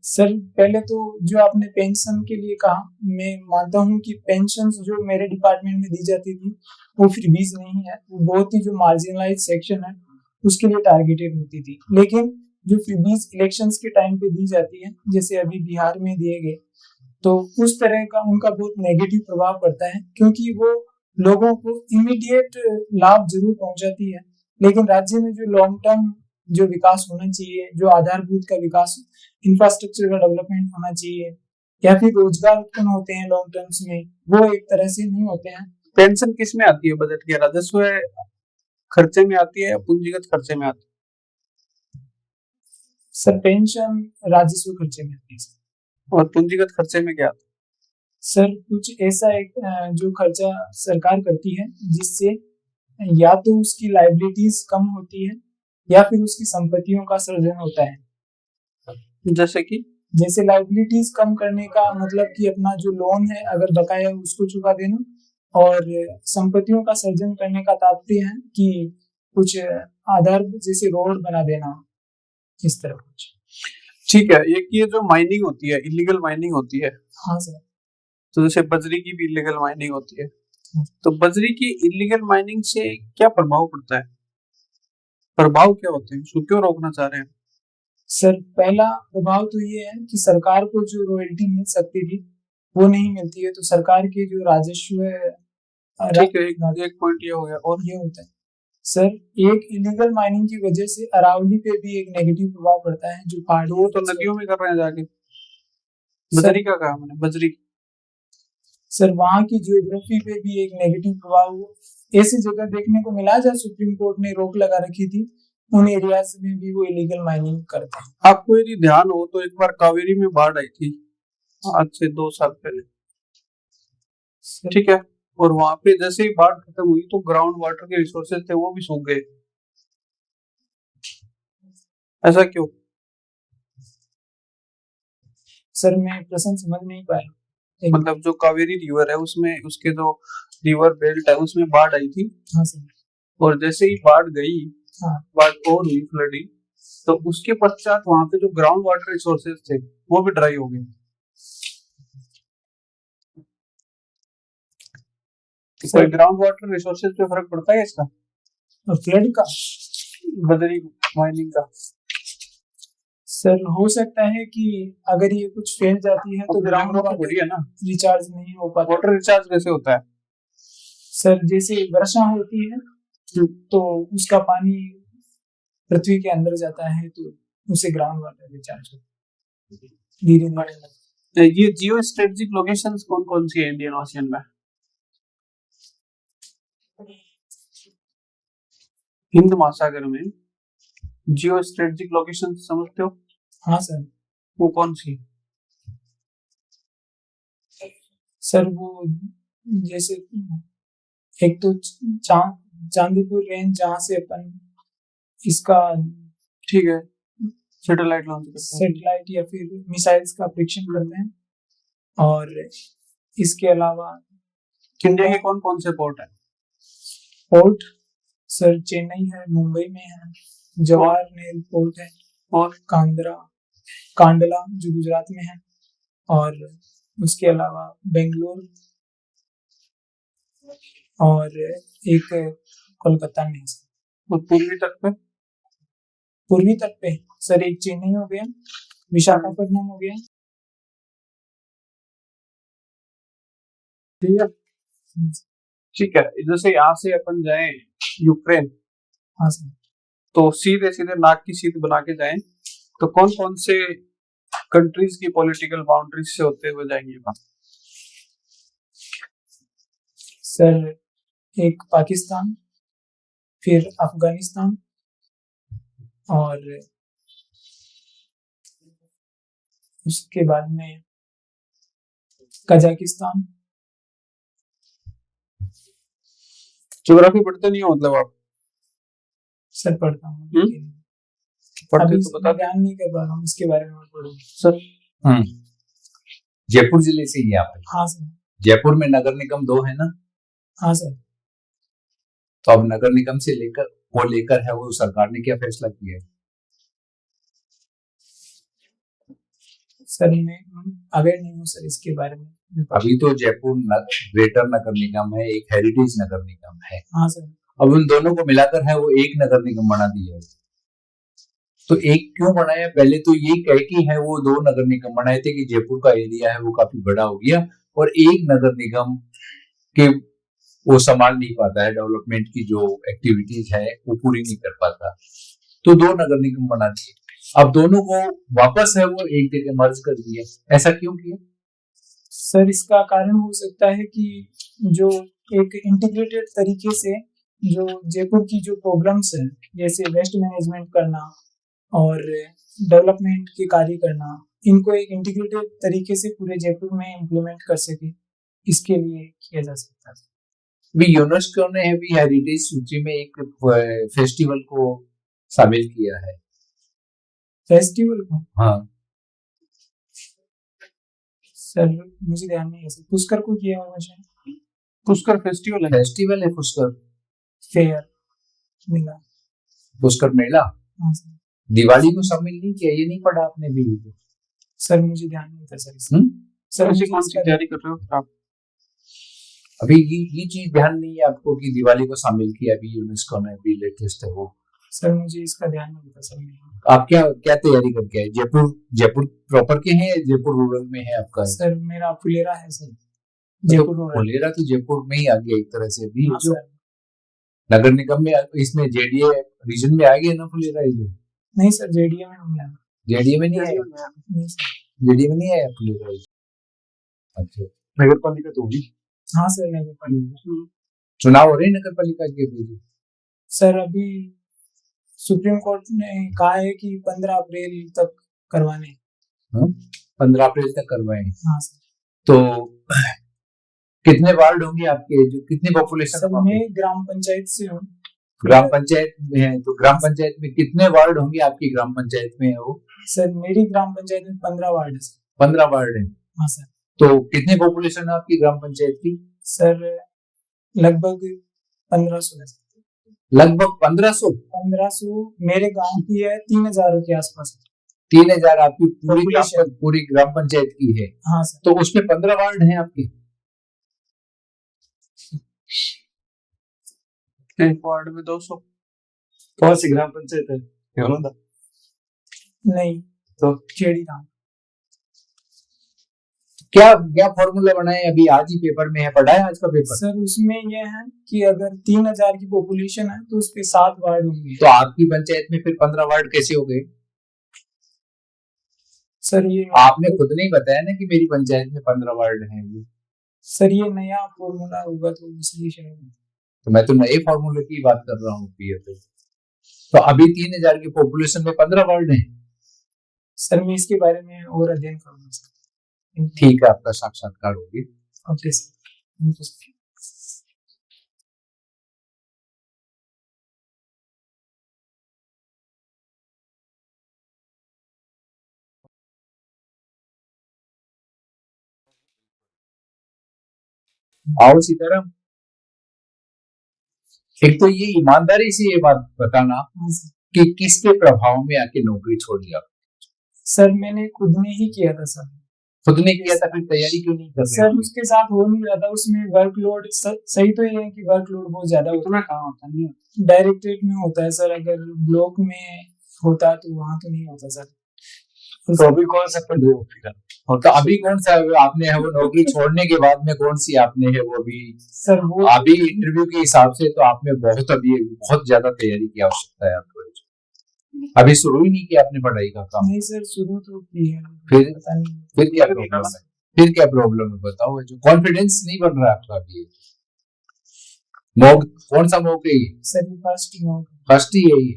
सर पहले तो जो आपने पेंशन के लिए कहा, मैं मानता हूँ कि पेंशन जो मेरे डिपार्टमेंट में दी जाती थी वो फ्रीबीज नहीं है, वो बहुत ही जो मार्जिनलाइज सेक्शन है उसके लिए टारगेटेड होती थी। लेकिन जो फ्रीबीज इलेक्शंस के टाइम पे दी जाती है, जैसे अभी बिहार में दिए गए, तो उस तरह का उनका बहुत नेगेटिव प्रभाव पड़ता है क्योंकि वो लोगों को इमीडिएट लाभ जरूर पहुंचाती है, लेकिन राज्य में जो लॉन्ग टर्म जो विकास होना चाहिए, जो आधारभूत का विकास, इंफ्रास्ट्रक्चर का डेवलपमेंट होना चाहिए या फिर रोजगार उत्पन्न होते हैं लॉन्ग टर्म्स में, वो एक तरह से नहीं होते हैं। पेंशन किस में आती है? बजट के राजस्व खर्चे में आती है या पूंजीगत खर्चे में आती है? सर पेंशन राजस्व खर्चे में आती है। और पूंजीगत खर्चे में क्या आता है? सर कुछ ऐसा एक जो खर्चा सरकार करती है जिससे या तो उसकी लायबिलिटीज कम होती है या फिर उसकी संपत्तियों का सृजन होता है। जैसे लायबिलिटीज कम करने का मतलब कि अपना जो लोन है अगर बकाया है उसको चुका देना, और संपत्तियों का सृजन करने का तात्पर्य है कि कुछ आधार जैसे रोड बना देना, इस तरह कुछ। ठीक है, एक ये जो माइनिंग होती है, इलीगल माइनिंग होती है। हाँ सर। तो जैसे बजरी की भी इलीगल माइनिंग होती है, तो बजरी की इलीगल माइनिंग से क्या प्रभाव पड़ता है? प्रभाव क्या होते हैं, उसको क्यों रोकना चाह रहे हैं? सर पहला प्रभाव तो ये है कि सरकार को जो रॉयल्टी मिल सकती थी वो नहीं मिलती है, तो सरकार के जो राजस्व है। ठीक है, एक पॉइंट ये हो गया। और ये होता है सर, एक इलीगल माइनिंग की वजह से अरावली पे भी एक नेगेटिव प्रभाव पड़ता है, जो पहाड़ी वो तो नदियों में कर रहे हैं जाके। बजरी का कहा मैंने, बजरी। सर वहाँ की जियोग्राफी पे भी एक नेगेटिव प्रभाव ऐसी जगह देखने को मिला जहाँ सुप्रीम कोर्ट ने रोक लगा रखी थी, उन एरियाज में भी वो इलीगल माइनिंग करते हैं। आपको यदि ध्यान हो तो एक बार कावेरी में बाढ़ आई थी आज से 2 साल पहले, ठीक है, और वहां पे जैसे ही बाढ़ खत्म हुई तो ग्राउंड वाटर के रिसोर्सेज थे वो भी सूख गए। ऐसा क्यों? सर मैं प्रश्न समझ नहीं पाया। मतलब जो कावेरी रिवर है उसमें, उसके जो रिवर बेल्ट है उसमें बाढ़ आई थी। हाँ सर। और जैसे ही बाढ़ गई, हाँ। बाढ़ और हुई, फ्लडिंग, तो उसके पश्चात वहां पे जो ग्राउंड वाटर रिसोर्सेज थे वो भी ड्राई हो गए। कोई ग्राउंड वाटर रिसोर्सेज पे फर्क पड़ता है इसका? और फ्लड का, बजरी माइनिंग का? सर हो सकता है कि अगर ये कुछ फैल जाती है तो ग्राउंड वाटर बढ़िया ना, रिचार्ज नहीं हो पाता। वाटर रिचार्ज कैसे होता है? सर जैसे वर्षा होती है तो उसका पानी पृथ्वी के अंदर जाता है तो उसे ग्राउंड वाटर रिचार्ज होता है धीरे धीरे। ये जियो स्ट्रेटेजिक लोकेशंस कौन कौन सी है इंडियन ओशियन में? हिंद महासागर में जियो स्ट्रेटेजिक लोकेशन समझते हो? हाँ सर। वो कौन सी? सर वो जैसे एक तो चांदीपुर रेंज जहाँ से अपन इसका ठीक है सैटेलाइट लॉन्च करते हैं, सैटेलाइट या फिर मिसाइल्स का परीक्षण करते हैं। और इसके अलावा इंडिया के कौन कौन से पोर्ट है? पोर्ट सर चेन्नई है, मुंबई में है, जवाहर नेहरू पोर्ट है और कांडला जो गुजरात में है, और उसके अलावा बेंगलोर और एक कोलकाता में है। और पूर्वी तट पे सर एक चेन्नई हो गया, विशाखापट्टनम हो गया। ठीक है, जैसे यहाँ से अपन जाएं यूक्रेन, हाँ सर, तो सीधे सीधे नाक की सीध बना के जाएं तो कौन कौन से कंट्रीज की पॉलिटिकल बाउंड्रीज से होते हुए जाएंगे वहां? सर एक पाकिस्तान, फिर अफगानिस्तान और उसके बाद में कजाकिस्तान। ज्योग्राफी पढ़ते नहीं हो मतलब आप? सर पढ़ता हूँ, पढ़ते अभी तो बता ध्यान नहीं कर पा रहा हूँ, इसके बारे में पढ़ूंगा सर। जयपुर जिले से ही आप? हाँ सर। जयपुर में नगर निगम 2 है ना? हाँ सर। तो अब नगर निगम से लेकर है वो सरकार ने क्या फैसला किया है? सर मैं अवेयर नहीं हूँ सर इसके बारे में। अभी तो जयपुर ग्रेटर नगर निगम है, एक हेरिटेज नगर निगम है। हाँ सर। अब उन दोनों को मिलाकर है वो एक नगर निगम बना दिया है। तो एक क्यों बनाया? पहले तो ये कह के है वो 2 नगर निगम बनाए थे कि जयपुर का एरिया है वो काफी बड़ा हो गया और एक नगर निगम के वो संभाल नहीं पाता है, डेवलपमेंट की जो एक्टिविटीज है वो पूरी नहीं कर पाता, तो 2 नगर निगम बना दिए। अब दोनों को वापस है वो एक जगह मर्ज कर दिया। ऐसा क्यों किया सर? इसका कारण हो सकता है कि जो एक इंटीग्रेटेड तरीके से जो जयपुर की जो प्रॉब्लम्स है, जैसे वेस्ट मैनेजमेंट करना और डेवलपमेंट के कार्य करना, इनको एक इंटीग्रेटेड तरीके से पूरे जयपुर में इम्प्लीमेंट कर सके, इसके लिए किया जा सकता है। भी यूनेस्को ने भी हेरिटेज सूची में एक फेस्टिवल को शामिल किया है। फेस्टिवल को? हाँ सर मुझे ध्यान नहीं है सर, पुष्कर को किया होगा शायद। पुष्कर फेस्टिवल है? फेस्टिवल है पुष्कर, फेयर मेला, पुष्कर मेला। हाँ सर। दिवाली को शामिल नहीं किया, ये नहीं पढ़ा आपने भी? सर मुझे ध्यान नहीं था सर। सर मुझे कौन सी तैयारी कर रहे हो आप? अभी ये चीज ध्यान नहीं है आपको कि दिवाली को शामिल किया अभी यूनेस्को ने, भी लेटेस्ट है वो? सर मुझे इसका ध्यान नहीं था सर। आप क्या क्या तैयारी करके आए? जयपुर प्रॉपर के हैं या जयपुर रूरल में है आपका? सर मेरा फुलेरा है सर, जयपुर रूरल। फुलेरा तो जयपुर में ही आ गया एक तरह से। अभी हाँ जो नगर निगम में इसमें जेडीए रीजन में आ गया ना फुलेरा? ये नहीं सर, जेडीए में नहीं आया। जेडीए में नहीं आया? नहीं सर, जेडीए में नहीं आया फुलेरा। अच्छा, नगर पालिका तो होगी? हाँ सर नगर पालिका। चुनाव हो रहे नगर पालिका के? सर अभी सुप्रीम कोर्ट ने कहा है कि 15 अप्रैल तक करवाने। 15 अप्रैल तक करवाए? हाँ सर। तो कितने वार्ड होंगे आपके? जो कितनी पॉपुलेशन? सर मैं ग्राम पंचायत से हूँ। ग्राम पंचायत में है तो ग्राम पंचायत में कितने वार्ड होंगे आपकी ग्राम पंचायत में? वो सर मेरी ग्राम पंचायत में 15 वार्ड है सर। 15 वार्ड है? हाँ सर। तो कितनी पॉपुलेशन है आपकी ग्राम पंचायत की? सर लगभग 1500 है। लगभग 1500? मेरे गांव की है 3000 के आसपास। 3000 आपकी पूरी ग्राम पंचायत की है? हाँ सर। तो उसमें 15 वार्ड हैं आपके? एक वार्ड में 200। कौन सी ग्राम पंचायत है? नहीं तो खेड़ी गांव। क्या क्या फॉर्मूला बनाए? अभी आज ही पेपर में है, पढ़ा है आज का पेपर? सर उसमें ये है कि अगर 3000 की पॉपुलेशन है तो उस पे 7 वार्ड होंगे। तो आपकी पंचायत में फिर 15 वार्ड कैसे हो गए? सर ये आपने खुद नहीं बताया ना कि मेरी पंचायत में 15 वार्ड हैं। सर ये नया फॉर्मूला होगा तो इसलिए शायद। तो मैं तो नए फॉर्मूले की बात कर रहा हूँ पीए पे। तो अभी 3000 की पॉपुलेशन में 15 वार्ड हैं। सर मैं इसके बारे में और अध्ययन करूंगा सर। ठीक है, आपका साक्षात्कार होगी। Okay sir. आओ सीताराम, एक तो ये ईमानदारी से ये बात बताना हाँ सर। कि किसके प्रभाव में आके नौकरी छोड़ी आप? सर मैंने खुद ने ही किया था सर। खुद ने किया था, फिर तैयारी क्यों नहीं कर रहे? सर उसके साथ हो नहीं रहा था, उसमें वर्कलोड सही तो ये है कि वर्कलोड बहुत ज्यादा होता है। कहाँ होता नहीं, डायरेक्टरेट में होता है सर, अगर ब्लॉक में होता तो वहाँ तो नहीं होता सर। तो अभी कौन सा पढ़ रहे हो फिर? और तो अभी कौन सा आपने है वो नौकरी छोड़ने के बाद में कौन सी आपने है वो भी सर वो अभी इंटरव्यू के हिसाब से तो आपने बहुत अभी बहुत ज्यादा तैयारी की आवश्यकता है आपको। अभी शुरू ही नहीं किया आपने पढ़ाई का काम? नहीं सर शुरू तो की है। फिर पता नहीं फिर क्या प्रॉब्लम है? फिर क्या प्रॉब्लम है बताओ? जो कॉन्फिडेंस नहीं बन रहा आपका अभी। मॉक कौन सा मॉक है ये? सर ये फर्स्ट मॉक फर्स्ट ही है ये?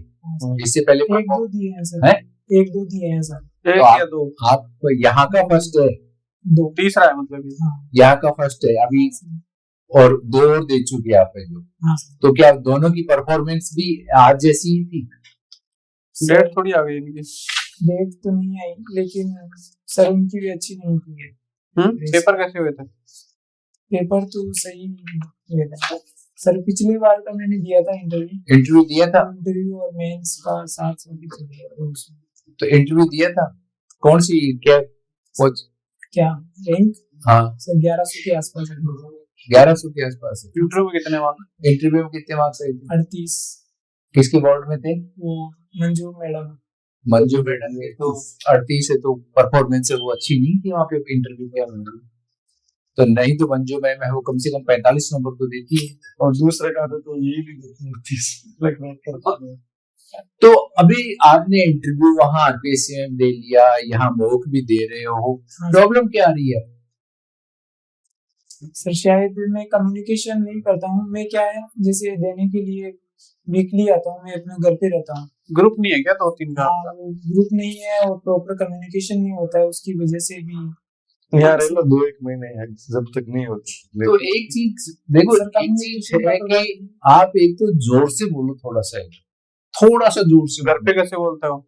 इससे पहले एक दो दिए हैं सर। है? एक दो दिए हैं सर। एक तो या दो? आप यहाँ का फर्स्ट है? दो। तीसरा है मतलब ये। हाँ यहाँ का फर्स्ट है अभी, और 2 और दे चुके आप है जो। हाँ सर। तो क्या दोनों की परफॉर्मेंस भी आज जैसी ही थी? डेट थोड़ी आ गई इनकी। डेट तो नहीं आई लेकिन सर उनकी भी अच्छी नहीं थी। पेपर कैसे हुए थे? पेपर तो सही हुए थे सर। पिछली बार का मैंने दिया था इंटरव्यू दिया था? इंटरव्यू और मेंस का साथ साथ दिया था उसमें। तो इंटरव्यू दिया था कौन सी क्या क्या रैंक? हाँ सर 1100 के आसपास है। 1100 के आसपास है। इंटरव्यू में कितने मार्क्स? इंटरव्यू में कितने मार्क्स आए थे? 38। किसके बोर्ड में थे? वो मंजू मैडम। मंजू मैडम ने तो 38 है, तो परफॉर्मेंस है वो अच्छी नहीं थी वहाँ पे इंटरव्यू के अंदर। तो नहीं तो मंजू मैम है वो कम से कम 45 नंबर तो देती है। और दूसरे का तो ये भी देती है। तो अभी आपने इंटरव्यू वहाँ आरपीएससी में दे लिया, यहाँ मॉक भी दे रहे हो, प्रॉब्लम क्या आ रही है? सर शायद मैं कम्युनिकेशन नहीं करता हूँ। मैं क्या है जैसे देने के लिए वीकली आता हूँ, मैं अपने घर पे रहता हूँ। ग्रुप नहीं है क्या 2-3 का? ग्रुप नहीं है और प्रॉपर कम्युनिकेशन नहीं होता है, उसकी वजह से भी यार 2-1 महीने है जब तक नहीं होती। तो एक चीज देखो, एक चीज है कि आप एक तो जोर से बोलो, थोड़ा सा जोर से। घर पे कैसे बोलता हो?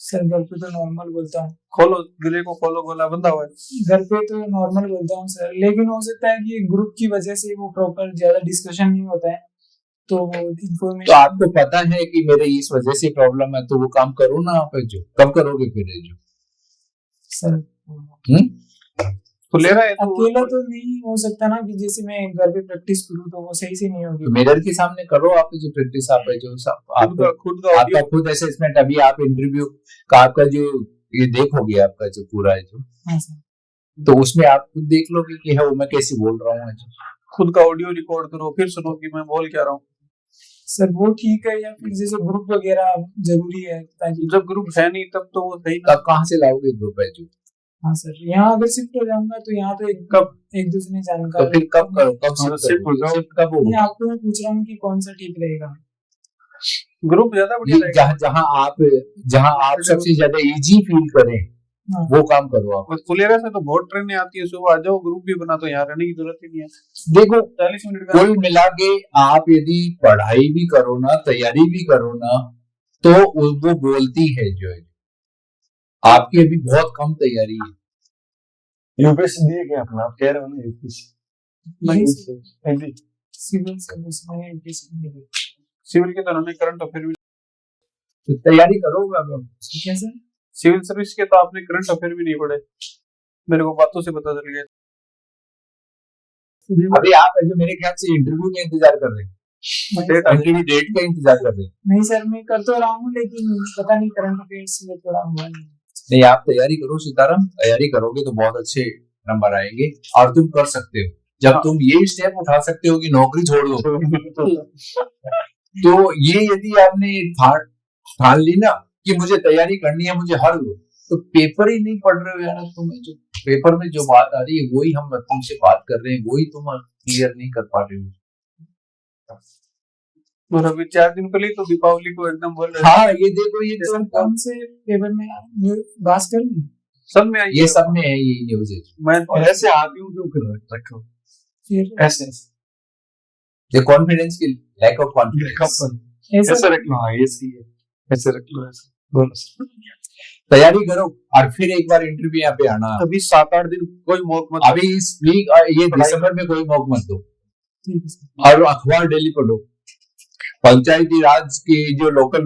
सर घर पे तो नॉर्मल बोलता हूँ। खोलो गिले को खोलो, गोला बंधा हुआ है। घर पे तो नॉर्मल बोलता हूँ सर, लेकिन हो सकता है कि ग्रुप की वजह से वो प्रॉपर ज्यादा डिस्कशन नहीं होता है तो इंफॉर्मेशन। तो आपको पता है कि मेरे इस वजह से प्रॉब्लम है, तो वो काम करो ना आप। जो कब करोगे फिर जो सर तो ले रहा है तो अकेला तो नहीं हो सकता ना कि जैसे मैं घर पे प्रैक्टिस करूँ तो वो सही से नहीं होगी। तो मिरर के सामने करो आप जो प्रैक्टिस आप है जो आपका खुद असेसमेंट। अभी आप इंटरव्यू का आपका जो ये देखोगे आपका जो पूरा है जो, हाँ सर, तो उसमें आप खुद देख लोगे कि है वो मैं कैसे बोल रहा हूँ। खुद का ऑडियो रिकॉर्ड करो, फिर सुनो कि मैं बोल क्या रहा हूँ। सर वो ठीक है, या फिर जैसे ग्रुप वगैरह जरूरी है ताकि जब ग्रुप है नहीं तब तो वो सही। तब कहाँ से लाओगे ग्रुप है जो? हाँ सर, यहाँ अगर शिफ्ट हो जाऊंगा तो यहाँ तो एक दूसरे जानकारी। तो फिर कब करो, कब शिफ्ट हो जाओ, कब हो? आपको मैं पूछ रहा हूँ कि कौन सा ठीक रहेगा। ग्रुप ज्यादा बढ़िया रहेगा। जहाँ आप सबसे ज्यादा इजी फील करें वो काम करो आप। फुलेरा से तो बहुत ट्रेनें आती है, सुबह आ जाओ, ग्रुप भी बना, तो यहाँ रहने की जरूरत ही नहीं है। देखो 40 मिनट का कुल मिला के आप यदि पढ़ाई भी करो ना, तैयारी भी करो ना, तो वो बोलती है जो है आपकी अभी बहुत कम तैयारी है। यूपीएससी दिए क्या अपना? आप कह रहे हो ना यूपीएससी सिविल सर्विस में यूपीएससी सिविल के तो उन्होंने करंट अफेयर भी तो तैयारी करो। कैसे सिविल सर्विस के तो आपने करंट अफेयर भी नहीं पढ़े, मेरे को बातों से पता चल गया। अभी आप जो मेरे ख्याल से इंटरव्यू का इंतजार कर रहे हैं, डेट का इंतजार कर रहे हैं। नहीं सर, मैं कर तो रहा हूँ लेकिन पता नहीं करंट अफेयर्स में थोड़ा हुआ नहीं। नहीं, आप तैयारी करो सीताराम, तैयारी करोगे तो बहुत अच्छे नंबर आएंगे और तुम कर सकते हो। जब तुम ये स्टेप उठा सकते हो कि नौकरी छोड़ दो, तो ये यदि आपने ठान ली ना कि मुझे तैयारी करनी है, मुझे हर लो, तो पेपर ही नहीं पढ़ रहे हो यार। तुम्हें जो पेपर में जो बात आ रही है वही हम तुमसे बात कर रहे हैं, वही तुम क्लियर नहीं कर पा रहे हो। और अभी 4 दिन पहले तो दीपावली को एकदम बोल रहे हाँ ये देखो, ये तो कौन से पेपर में बात कर ली? सब में आई ये सब में है ये न्यूज। मैं और ऐसे आप यूं क्यों कर रखे हो? फिर ऐसे ये कॉन्फिडेंस की लैक ऑफ कॉन्फिडेंस। ऐसे रख लो, हाँ ये सही है, ऐसे रख लो, ऐसे दोनों। तैयारी करो और फिर एक बार इंटरव्यू यहाँ पे आना। अभी 7-8 दिन कोई मौक मत, अभी इस वीक ये दिसंबर में कोई मौक मत दो, ठीक है। और अखबार डेली पढ़ो। पंचायती राज की जो लोकल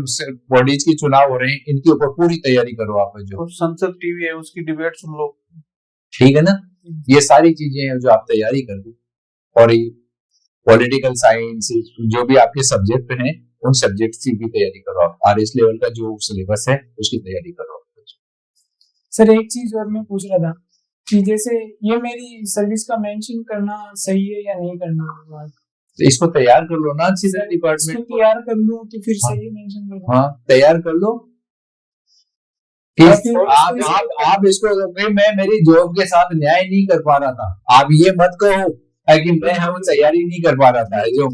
बॉडीज के चुनाव हो रहे हैं, इनके ऊपर पूरी तैयारी करो आप। जो और संसद टीवी है उसकी डिबेट सुन लो, ठीक है ना, ये सारी चीजें हैं जो आप तैयारी कर दो। और ये पॉलिटिकल साइंस जो भी आपके सब्जेक्ट हैं, उन सब्जेक्ट की भी तैयारी करो आप। आरएस लेवल का जो सिलेबस है उसकी तैयारी करो। सर एक चीज और मैं पूछ रहा था कि जैसे ये मेरी सर्विस का मेंशन करना सही है या नहीं करना? तो इसको तैयार कर लो ना अच्छी तरह इसको डिपार्टमेंट। तैयार कर लूं तो फिर सही है मेंशन कर? हाँ तैयार कर लो। आप इसको मैं मेरी जॉब के साथ न्याय नहीं कर पा रहा था, आप ये मत कहो कि मैं हम तैयारी नहीं कर पा रहा था। जो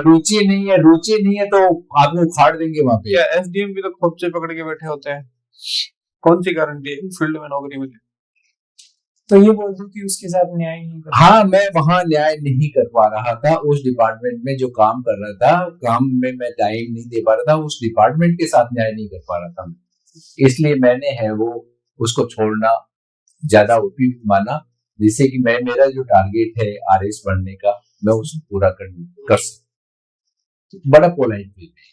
रुचि नहीं है तो आपको उखाड़ देंगे वहां पे। एसडीएम भी तो खोपचे पकड़ के बैठे होते हैं, कौन सी गारंटी है फील्ड में नौकरी मिले? तो ये बोल दूं कि उसके साथ न्याय नहीं कर? हाँ मैं वहां न्याय नहीं कर पा रहा था, उस डिपार्टमेंट में जो काम कर रहा था, काम में मैं टाइम नहीं दे पा रहा था, उस डिपार्टमेंट के साथ न्याय नहीं कर पा रहा था, इसलिए मैंने है वो उसको छोड़ना ज्यादा उपयुक्त माना, जिससे कि मैं मेरा जो टारगेट है आरएस बनने का, मैं उसको पूरा कर सकूं। बड़ा पोलाइट वे में,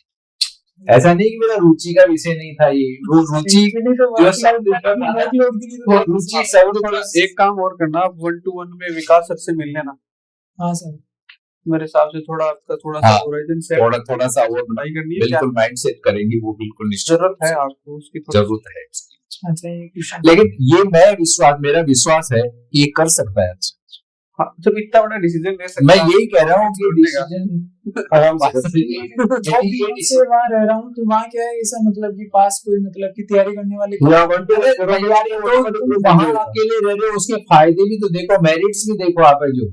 ऐसा नहीं कि मेरा रुचि का विषय नहीं था ये, वो रुचि रुचि सब। एक काम और करना, आप 1-to-1 में विकास सर से मिल लेना। हाँ सर, मेरे हिसाब से थोड़ा सा होराइजन सेट, थोड़ा सा और पढ़ाई करनी है, बिल्कुल माइंड सेट करेंगी वो, बिल्कुल निश्चित जरूरत है आपको उसकी, जरूरत है। अच्छा ये क्वेश्चन, लेकिन ये मेरा विश्वास है कि ये कर सकता है। हाँ, जब इतना बड़ा डिसीजन ले सकता मैं यही कह रहा हूँ कि डिसीजन आराम से से वहाँ रह रहा हूँ तो वहाँ क्या है ऐसा मतलब कि पास कोई मतलब की तैयारी करने वाले वहाँ अकेले रह रहे हो, उसके फायदे भी तो देखो, मेरिट्स भी देखो। आप जो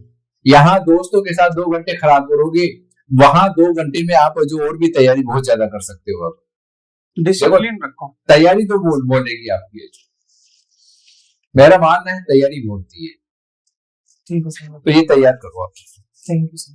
यहाँ दोस्तों के साथ 2 घंटे खराब करोगे, वहाँ 2 घंटे में आप जो और भी तैयारी बहुत ज्यादा कर सकते हो। आप डिसिप्लिन रखो, तैयारी तो बोलेगी आपकी। मेरा मानना है तैयारी बोलती है, ठीक है सर, तो ये तैयार करो आप। Thank you sir.